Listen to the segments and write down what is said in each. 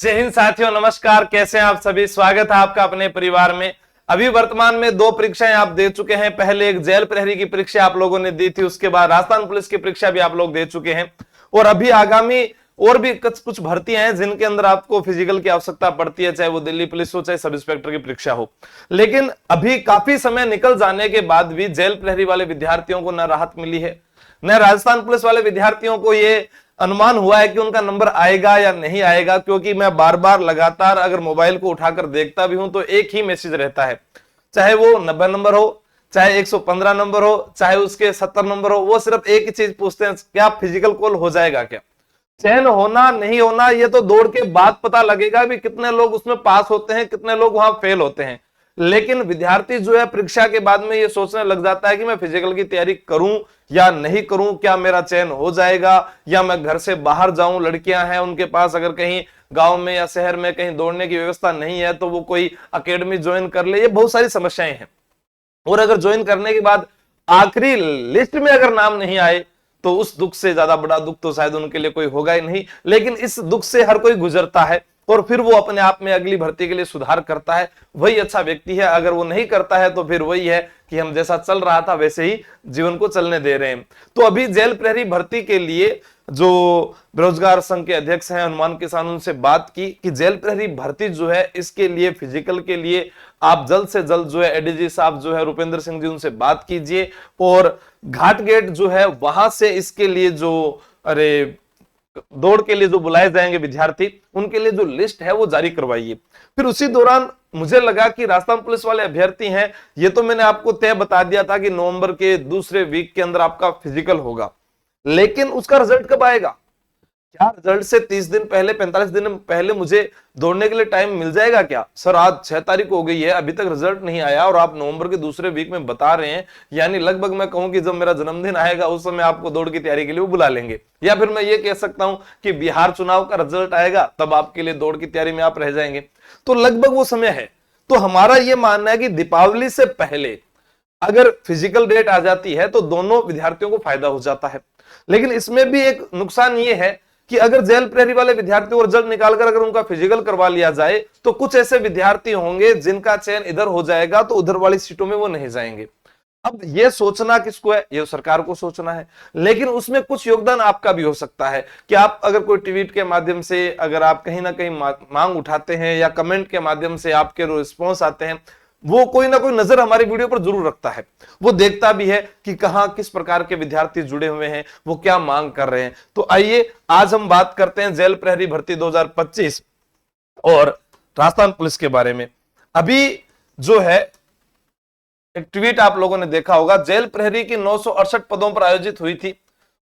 जय हिंद साथियों, नमस्कार। कैसे हैं आप सभी? स्वागत है आपका अपने परिवार में। अभी वर्तमान में दो परीक्षाएं आप दे चुके हैं। पहले एक जेल प्रहरी की परीक्षा आप लोगों ने दी थी, उसके बाद राजस्थान पुलिस की परीक्षा भी आप लोग दे चुके हैं और अभी आगामी और भी कुछ भर्तियां हैं जिनके अंदर आपको फिजिकल की आवश्यकता पड़ती है, चाहे वो दिल्ली पुलिस हो चाहे सब इंस्पेक्टर की परीक्षा हो। लेकिन अभी काफी समय निकल जाने के बाद भी जेल प्रहरी वाले विद्यार्थियों को न राहत मिली है, न राजस्थान पुलिस वाले विद्यार्थियों को ये अनुमान हुआ है कि उनका नंबर आएगा या नहीं आएगा। क्योंकि मैं बार बार लगातार अगर मोबाइल को उठाकर देखता भी हूं तो एक ही मैसेज रहता है, चाहे वो 90 नंबर हो, चाहे 115 नंबर हो, चाहे उसके 70 नंबर हो, वो सिर्फ एक ही चीज पूछते हैं, क्या फिजिकल कॉल हो जाएगा, क्या चयन होना नहीं होना ये तो दौड़ के बाद पता लगेगा भी कितने लोग उसमें पास होते हैं, कितने लोग वहां फेल होते हैं। लेकिन विद्यार्थी जो है परीक्षा के बाद में ये सोचने लग जाता है कि मैं फिजिकल की तैयारी करूं या नहीं करूं, क्या मेरा चयन हो जाएगा या मैं घर से बाहर जाऊं। लड़कियां हैं उनके पास अगर कहीं गांव में या शहर में कहीं दौड़ने की व्यवस्था नहीं है तो वो कोई अकेडमी ज्वाइन कर ले। ये बहुत सारी समस्याएं हैं और अगर ज्वाइन करने के बाद आखिरी लिस्ट में अगर नाम नहीं आए तो उस दुख से ज्यादा बड़ा दुख तो शायद उनके लिए कोई होगा ही नहीं। लेकिन इस दुख से हर कोई गुजरता है और फिर वो अपने आप में अगली भर्ती के लिए सुधार करता है, वही अच्छा व्यक्ति है। अगर वो नहीं करता है तो फिर वही है कि हम जैसा चल रहा था वैसे ही जीवन को चलने दे रहे हैं। तो अभी जेल प्रहरी भर्ती के लिए जो बेरोजगार संघ के अध्यक्ष हैं हनुमान किसान, उनसे बात की कि जेल प्रहरी भर्ती जो है इसके लिए फिजिकल के लिए आप जल्द से जल्द जो है एडीजी साहब जो है रुपेंद्र सिंह जी, उनसे बात कीजिए और घाट गेट जो है वहां से इसके लिए जो दौड़ के लिए जो बुलाए जाएंगे विद्यार्थी, उनके लिए जो लिस्ट है वो जारी करवाइए। फिर उसी दौरान मुझे लगा कि राजस्थान पुलिस वाले अभ्यर्थी हैं, ये तो मैंने आपको तय बता दिया था कि नवंबर के दूसरे वीक के अंदर आपका फिजिकल होगा, लेकिन उसका रिजल्ट कब आएगा? क्या रिजल्ट से 30 दिन पहले 45 दिन पहले मुझे दौड़ने के लिए टाइम मिल जाएगा क्या? सर आज 6 तारीख हो गई है, अभी तक रिजल्ट नहीं आया और आप नवंबर के दूसरे वीक में बता रहे हैं, यानी लगभग मैं कहूं कि जब मेरा जन्मदिन आएगा उस समय आपको दौड़ की तैयारी के लिए वो बुला लेंगे। या फिर मैं ये कह सकता हूं कि बिहार चुनाव का रिजल्ट आएगा तब आपके लिए दौड़ की तैयारी में आप रह जाएंगे। तो लगभग वो समय है। तो हमारा यह मानना है कि दीपावली से पहले अगर फिजिकल डेट आ जाती है तो दोनों विद्यार्थियों को फायदा हो जाता है। लेकिन इसमें भी एक नुकसान ये है कि अगर जेल प्रहरी वाले विद्यार्थियों को रिजल्ट निकालकर अगर उनका फिजिकल करवा लिया जाए तो कुछ ऐसे विद्यार्थी होंगे जिनका चयन इधर हो जाएगा तो उधर वाली सीटों में वो नहीं जाएंगे। अब ये सोचना किसको है? ये सरकार को सोचना है, लेकिन उसमें कुछ योगदान आपका भी हो सकता है कि आप अगर कोई ट्वीट के माध्यम से अगर आप कहीं ना कहीं मांग उठाते हैं या कमेंट के माध्यम से आपके रिस्पॉन्स आते हैं, वो कोई ना कोई नजर हमारी वीडियो पर जरूर रखता है, वो देखता भी है कि कहां किस प्रकार के विद्यार्थी जुड़े हुए हैं, वो क्या मांग कर रहे हैं। तो आइए आज हम बात करते हैं जेल प्रहरी भर्ती 2025 और राजस्थान पुलिस के बारे में। अभी जो है एक ट्वीट आप लोगों ने देखा होगा, जेल प्रहरी की 968 पदों पर आयोजित हुई थी,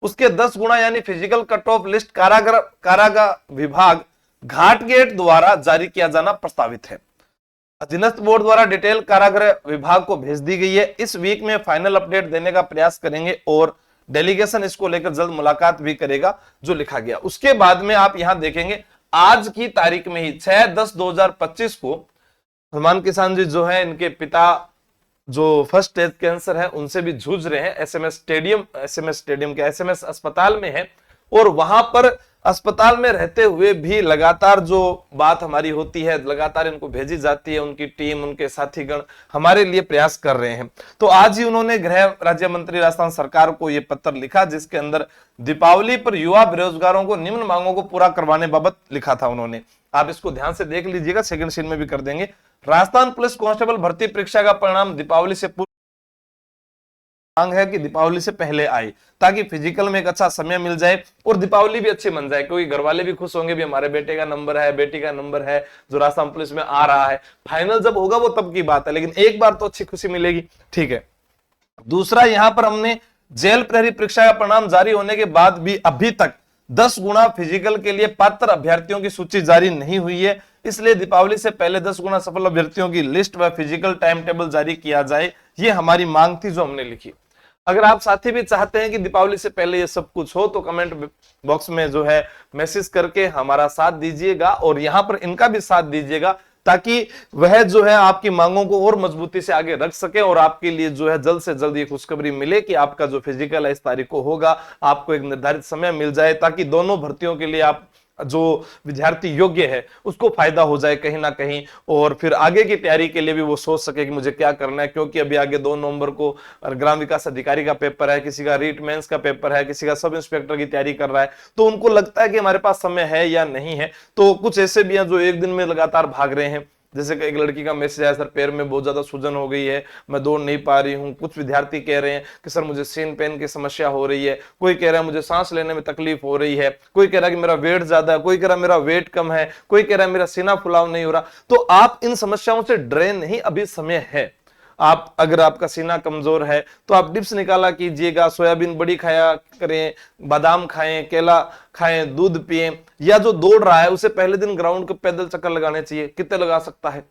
उसके 10 गुना यानी फिजिकल कट ऑफ लिस्ट कारागार विभाग घाट गेट द्वारा जारी किया जाना प्रस्तावित है। अधीनस्थ बोर्ड द्वारा डिटेल कारागार विभाग को भेज दी गई है। इस वीक में फाइनल अपडेट देने का प्रयास करेंगे और डेलीगेशन इसको लेकर जल्द मुलाकात भी करेगा जो लिखा गया। उसके बाद में आप यहां देखेंगे आज की तारीख में ही 6/10/2025 को हनुमान किसान जी जो है, इनके पिता जो फर्स्ट स्टेज कैंसर है उनसे भी जूझ रहे हैं, एसएमएस अस्पताल में है और वहां पर अस्पताल में रहते हुए भी लगातार जो बात हमारी होती है, लगातार इनको भेजी जाती है, उनकी टीम उनके साथीगण हमारे लिए प्रयास कर रहे हैं। तो आज ही उन्होंने गृह राज्य मंत्री राजस्थान सरकार को यह पत्र लिखा जिसके अंदर दीपावली पर युवा बेरोजगारों को निम्न मांगों को पूरा करवाने बाबत लिखा था उन्होंने। आप इसको ध्यान से देख लीजिएगा, सेकंड सीन में भी कर देंगे। राजस्थान पुलिस कांस्टेबल भर्ती परीक्षा का परिणाम दीपावली से मांग है कि दीपावली से पहले आए ताकि फिजिकल में एक अच्छा समय मिल जाए और दीपावली भी अच्छी बन जाए, क्योंकि घर वाले भी खुश होंगे भी हमारे बेटे का नंबर है, बेटी का नंबर है जो राजस्थान पुलिस में आ रहा है। फाइनल जब होगा वो तब की बात है, लेकिन एक बार तो अच्छी खुशी मिलेगी। ठीक है। दूसरा, यहां पर हमने जेल प्रहरी परीक्षा का परिणाम जारी होने के बाद भी अभी तक 10 गुना फिजिकल के लिए पात्र अभ्यर्थियों की सूची जारी नहीं हुई है, इसलिए दीपावली से पहले 10 गुना सफल अभ्यर्थियों की लिस्ट व फिजिकल टाइम टेबल जारी किया जाए, ये हमारी मांग थी जो हमने लिखी। अगर आप साथी भी चाहते हैं कि दीपावली से पहले ये सब कुछ हो तो कमेंट बॉक्स में जो है मैसेज करके हमारा साथ दीजिएगा और यहां पर इनका भी साथ दीजिएगा ताकि वह जो है आपकी मांगों को और मजबूती से आगे रख सके और आपके लिए जो है जल्द से जल्द ये खुशखबरी मिले कि आपका जो फिजिकल है इस तारीख को होगा, आपको एक निर्धारित समय मिल जाए ताकि दोनों भर्तियों के लिए आप जो विद्यार्थी योग्य है उसको फायदा हो जाए कहीं ना कहीं, और फिर आगे की तैयारी के लिए भी वो सोच सके कि मुझे क्या करना है। क्योंकि अभी आगे 2 नवंबर को ग्राम विकास अधिकारी का पेपर है, किसी का रीट मेंस का पेपर है, किसी का सब इंस्पेक्टर की तैयारी कर रहा है, तो उनको लगता है कि हमारे पास समय है या नहीं है। तो कुछ ऐसे भी हैं जो एक दिन में लगातार भाग रहे हैं। जैसे कि एक लड़की का मैसेज आया, सर पैर में बहुत ज्यादा सूजन हो गई है, मैं दौड़ नहीं पा रही हूँ। कुछ विद्यार्थी कह रहे हैं कि सर मुझे सीन पेन की समस्या हो रही है, कोई कह रहा है मुझे सांस लेने में तकलीफ हो रही है, कोई कह रहा है कि मेरा वेट ज्यादा है, कोई कह रहा है मेरा वेट कम है, कोई कह रहा है मेरा सीना फुलाव नहीं हो रहा। तो आप इन समस्याओं से डरे नहीं, अभी समय है। आप अगर आपका सीना कमजोर है तो आप डिप्स निकाला कीजिएगा, सोयाबीन बड़ी खाया करें, बादाम खाएं, केला खाएं, दूध पिएं। या जो दौड़ रहा है उसे पहले दिन ग्राउंड के पैदल चक्कर लगाने चाहिए। कितने लगा सकता है?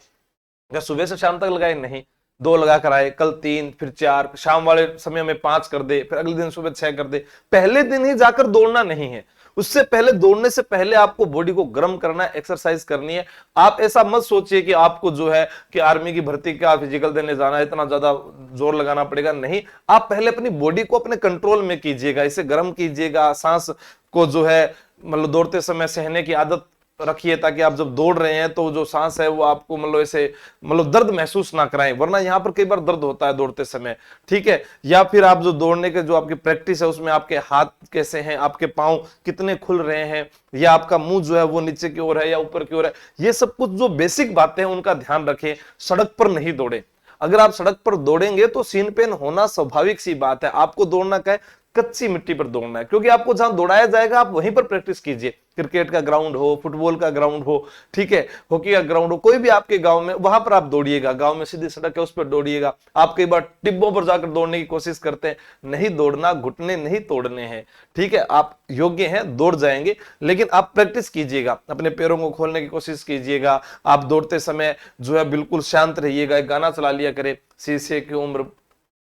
या सुबह से शाम तक लगाए? नहीं, 2 लगा कर आए, कल 3, फिर 4, शाम वाले समय में 5 कर दे, फिर अगले दिन सुबह 6 कर दे। पहले दिन ही जाकर दौड़ना नहीं है, उससे पहले, दौड़ने से पहले आपको बॉडी को गर्म करना है, एक्सरसाइज करनी है। आप ऐसा मत सोचिए कि आपको जो है कि आर्मी की भर्ती का फिजिकल देने जाना है, इतना ज्यादा जोर लगाना पड़ेगा। नहीं, आप पहले अपनी बॉडी को अपने कंट्रोल में कीजिएगा, इसे गर्म कीजिएगा, सांस को जो है मतलब दौड़ते समय सहने की आदत रखिए, ताकि आप जब दौड़ रहे हैं तो जो सांस है वो आपको मतलब ऐसे मतलब दर्द महसूस ना कराएं। वरना यहाँ पर कई बार दर्द होता है दौड़ते समय, ठीक है। या फिर आप जो दौड़ने के जो आपकी प्रैक्टिस है उसमें आपके हाथ कैसे हैं, आपके पांव कितने खुल रहे हैं, या आपका मुंह जो है वो नीचे की ओर है या ऊपर की ओर है, ये सब कुछ जो बेसिक बातें हैं उनका ध्यान रखें। सड़क पर नहीं दौड़े। अगर आप सड़क पर दौड़ेंगे तो सीन पेन होना स्वाभाविक सी बात है। आपको दौड़ना क्या है? कच्ची मिट्टी पर दौड़ना है, क्योंकि आपको जहां दौड़ाया जाएगा आप वहीं पर प्रैक्टिस कीजिए। क्रिकेट का ग्राउंड हो, फुटबॉल का ग्राउंड हो, ठीक है, हॉकी का ग्राउंड हो, कोई भी आपके गांव में, वहां पर आप दौड़िएगा। गांव में सीधी सड़क है उस पर दौड़िएगा। आप कई बार टिब्बों पर जाकर दौड़ने की कोशिश करते हैं, नहीं दौड़ना, घुटने नहीं तोड़ने हैं, ठीक है। आप योग्य हैं, दौड़ जाएंगे, लेकिन आप प्रैक्टिस कीजिएगा, अपने पैरों को खोलने की कोशिश कीजिएगा। आप दौड़ते समय जो है बिल्कुल शांत रहिएगा। एक गाना चला लिया करे, शीशे की उम्र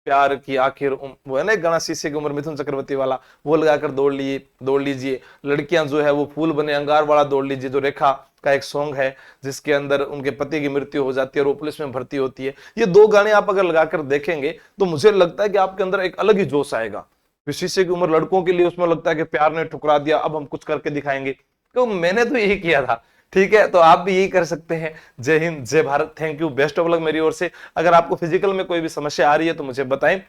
प्यार की आखिर वो है ना गाना, शीशे की उम्र, मिथुन चक्रवर्ती वाला, वो लगाकर दौड़ लीजिए। लड़कियां जो है वो फूल बने अंगार वाला दौड़ लीजिए, जो रेखा का एक सॉन्ग है जिसके अंदर उनके पति की मृत्यु हो जाती है और वो पुलिस में भर्ती होती है। ये 2 गाने आप अगर लगाकर देखेंगे तो मुझे लगता है कि आपके अंदर एक अलग ही जोश आएगा। शीशे की उम्र लड़कों के लिए, उसमें लगता है कि प्यार ने ठुकरा दिया, अब हम कुछ करके दिखाएंगे। तो मैंने तो यही किया था, ठीक है, तो आप भी यही कर सकते हैं। जय हिंद, जय Bharat, thank you, best of luck मेरी ओर से। अगर आपको फिजिकल में कोई भी समस्या आ रही है तो मुझे बताएं।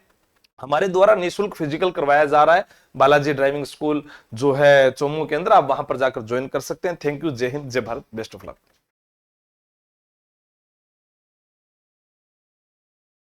हमारे द्वारा निःशुल्क फिजिकल करवाया जा रहा है, बालाजी ड्राइविंग स्कूल जो है चोमू के अंदर, आप वहां पर जाकर ज्वाइन कर सकते हैं। थैंक यू, जय हिंद, जय भारत, बेस्ट ऑफ लक।